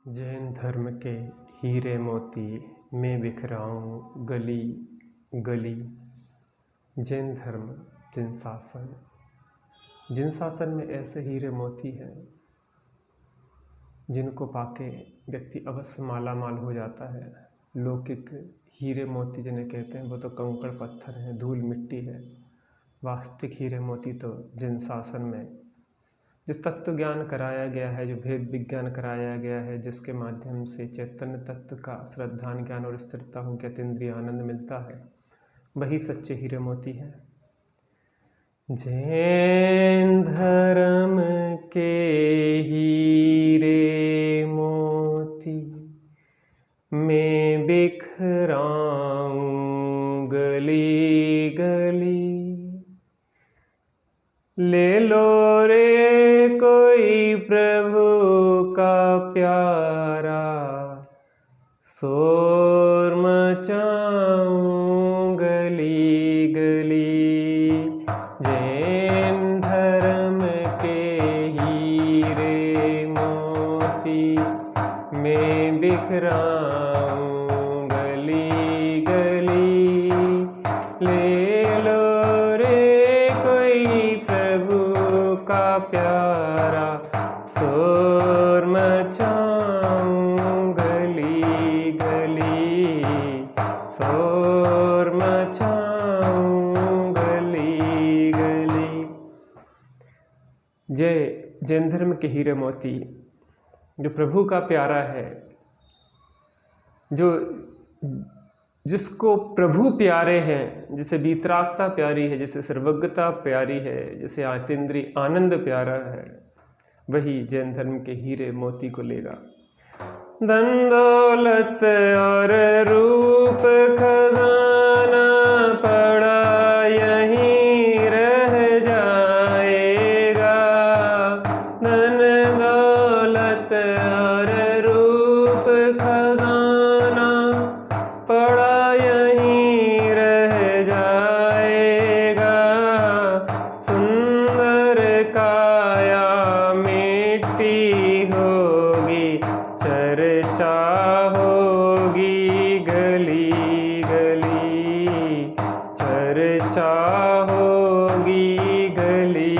जैन धर्म के हीरे मोती मैं बिखराऊं गली गली। जैन धर्म जिन शासन में ऐसे हीरे मोती हैं जिनको पाके व्यक्ति अवश्य माला माल हो जाता है। लौकिक हीरे मोती जिन्हें कहते हैं वो तो कंकड़ पत्थर हैं, धूल मिट्टी है। वास्तविक हीरे मोती तो जिन शासन में जो तत्व ज्ञान कराया गया है, जो भेद विज्ञान कराया गया है, जिसके माध्यम से चैतन्य तत्व का श्रद्धान ज्ञान और स्थिरता हो गया, इंद्रिय आनंद मिलता है, वही सच्चे हीरे मोती हैं। जैन धर्म के हीरे मोती मैं बिखराऊं गली गली। ले लो रे कोई प्रभु का प्यारा, शोर मचाऊं गली गली। जैन धर्म के हीरे मोती मैं बिखराऊं गली गली। ले लो रे कोई प्रभु का प्यारा, शोर मचाऊं गली गली, शोर मचाऊं गली गली। जैन धर्म के हीरे मोती जो प्रभु का प्यारा है, जो जिसको प्रभु प्यारे हैं, जिसे वीतरागता प्यारी है, जिसे सर्वज्ञता प्यारी है, जिसे आतीन्द्रिय आनंद प्यारा है, वही जैन धर्म के हीरे मोती को लेगा। धन दौलत और रूप खजाना पड़ा यहीं रह जाएगा। धन दौलत और रूप खजाना पड़ा यहीं रह जाएगा। सुंदर काया मिट्टी होगी, चर्चा होगी गली गली, चर्चा होगी गली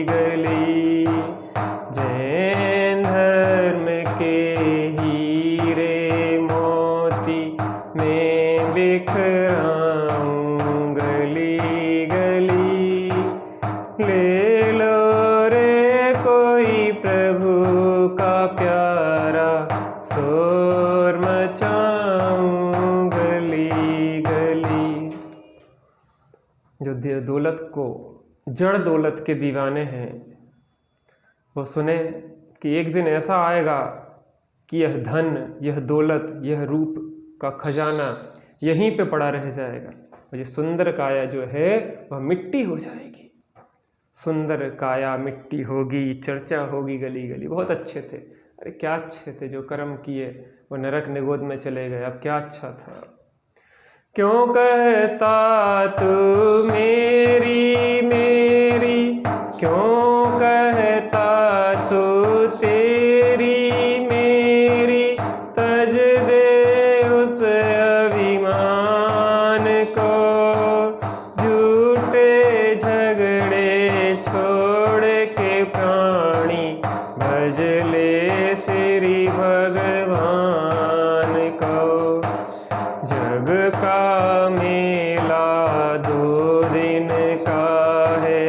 गली। जैन धर्म के हीरे मोती मैं बिखराऊं गली गली। ले लो रे कोई प्रभु का प्यारा, शोर मचाऊं गली गली। जो दौलत को, जड़ दौलत के दीवाने हैं, वो सुने कि एक दिन ऐसा आएगा कि यह धन, यह दौलत, यह रूप का खजाना यहीं पे पड़ा रह जाएगा और ये सुंदर काया जो है वह मिट्टी हो जाएगी। सुंदर काया मिट्टी होगी, चर्चा होगी गली गली। बहुत अच्छे थे, अरे क्या अच्छे थे, जो कर्म किए वो नरक निगोद में चले गए, अब क्या अच्छा था। क्यों कहता तू मेरी मेरी, क्यों कहता तू तेरी मेरी। तज दे उस अभिमान को, झूठे झगड़े छोड़ के प्राणी भज ले श्री भगवान को। जग का मेला 2 दिन का है,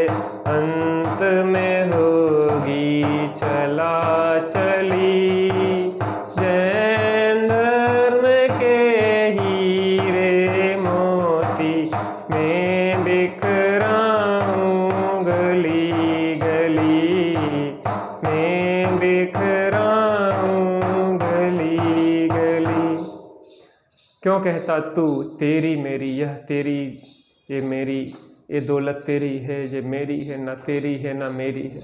अंत में होगी चला चली। जैन धर्म के हीरे मोती मैं बिखराऊं गली गली, मैं बिखराऊं गली गली। क्यों कहता तू तेरी मेरी, यह तेरी, ये मेरी, ये दौलत तेरी है, ये मेरी है, ना तेरी है ना मेरी है,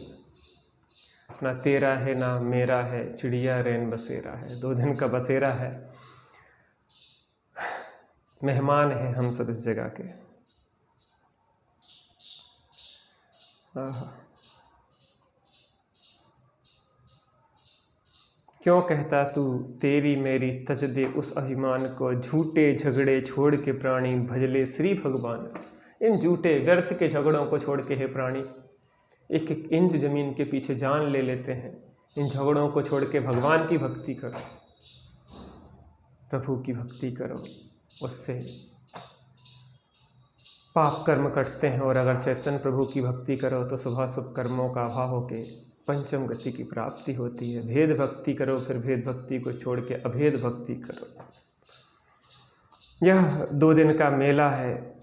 ना तेरा है ना मेरा है। चिड़िया रैन बसेरा है, 2 दिन का बसेरा है, मेहमान हैं हम सब इस जगह के। क्यों कहता तू तेरी मेरी तज दे उस अभिमान को, झूठे झगड़े छोड़ के प्राणी भजले श्री भगवान। इन झूठे व्यर्थ के झगड़ों को छोड़ के हे प्राणी, एक एक इंच जमीन के पीछे जान ले लेते हैं। इन झगड़ों को छोड़ के भगवान की भक्ति करो, प्रभु की भक्ति करो, उससे पाप कर्म कटते हैं। और अगर चैतन्य प्रभु की भक्ति करो तो शुभ शुभ कर्मों का अभाव होके पंचम गति की प्राप्ति होती है। भेद भक्ति करो, फिर भेद भक्ति को छोड़ के अभेद भक्ति करो। यह 2 दिन का मेला है।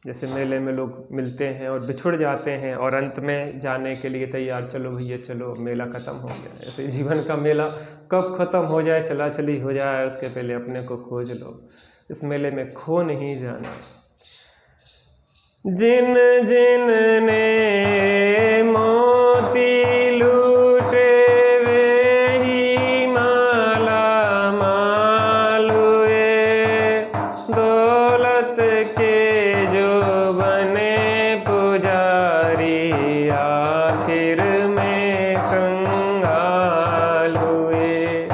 जैसे मेले में लोग मिलते हैं और बिछुड़ जाते हैं और अंत में जाने के लिए तैयार, चलो भैया चलो, मेला ख़त्म हो गया। ऐसे जीवन का मेला कब ख़त्म हो जाए, चला चली हो जाए, उसके पहले अपने को खोज लो। इस मेले में खो नहीं जाना। जिन जिन ने मोती लूटे वे ही माला माल हुए, दौलत के जो बने पुजारी आखिर में कंगाल हुए।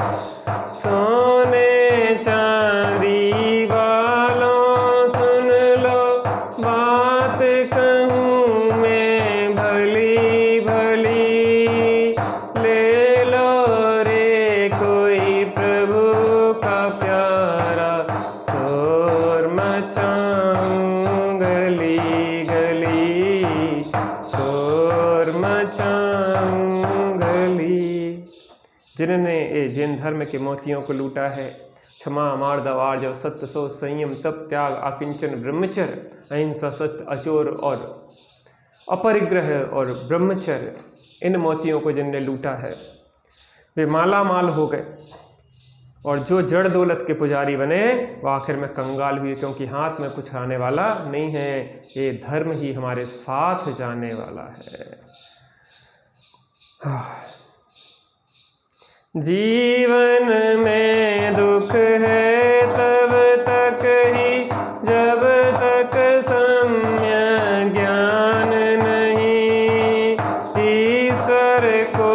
सोने चांदी वालों सुन लो बात कहूँ मैं भली भली, ले लो रे कोई प्रभु का प्यारा, शोर मचाऊं गली गली, शोर मचाऊं गली। जिन्होंने ये जैन धर्म के मोतियों को लूटा है, क्षमा मार्दव आर्जव सत्य सो संयम तप त्याग आकिंचन ब्रह्मचर्य, अहिंसा सत्य अचोर और अपरिग्रह और ब्रह्मचर्य, इन मोतियों को जिनने लूटा है वे माला माल हो गए। और जो जड़ दौलत के पुजारी बने वो आखिर में कंगाल हुए, क्योंकि हाथ में कुछ आने वाला नहीं है। ये धर्म ही हमारे साथ जाने वाला है। जीवन में दुख है तब तक ही जब तक सम्यक ज्ञान नहीं, ईश्वर को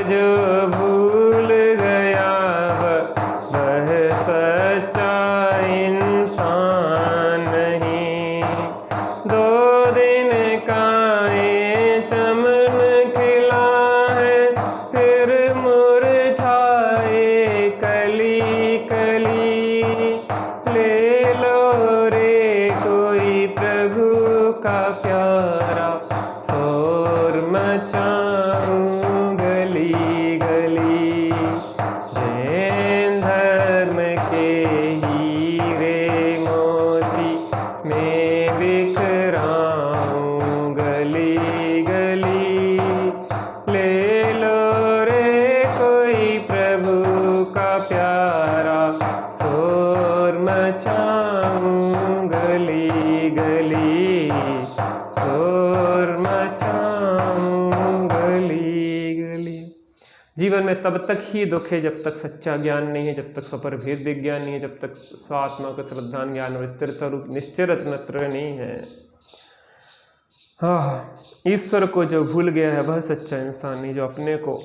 जो भूल गया वह सच्चा इंसान नहीं। 2 दिन का ये चमन खिला है, फिर मुरझाए कली कली, ले लो रे कोई प्रभु का प्यारा, शोर मचाऊं गली गली। जैन धर्म के हीरे मोती मैं बिखराऊं गली गली, ले लो रे कोई प्रभु का प्यारा, शोर मचाऊं गली गली, शोर मचाऊं गली गली। जीवन में तब तक ही दुख है जब तक सच्चा ज्ञान नहीं है, जब तक स्वपर भेद विज्ञान नहीं है, जब तक स्वात्मा का श्रद्धान ज्ञान और स्थिरता रूप निश्चय रत्नत्रय नहीं है। हाँ, ईश्वर को जो भूल गया है वह सच्चा इंसान नहीं। जो अपने को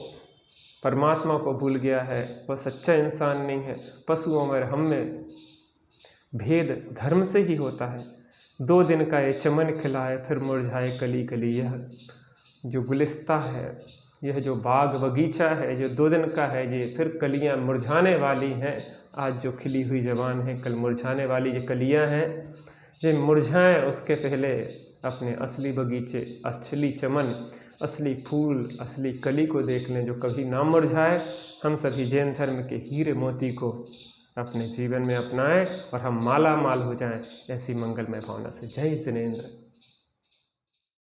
परमात्मा को भूल गया है वह सच्चा इंसान नहीं है। पशुओं में हम में भेद धर्म से ही होता है। 2 दिन का ये चमन खिला है, फिर मुरझाए कली कली। यह जो गुलिस्ता है, यह जो बाग बगीचा है, जो 2 दिन का है, ये फिर कलियां मुरझाने वाली हैं। आज जो खिली हुई जवान है, कल मुरझाने वाली ये कलियां हैं। ये मुरझाएं उसके पहले अपने असली बगीचे, असली चमन, असली फूल, असली कली को देख लें जो कभी ना मुरझाए। हम सभी जैन धर्म के हीरे मोती को अपने जीवन में अपनाएं और हम माला माल हो जाएं। ऐसी मंगलमय भावना से जय जिनेंद्र।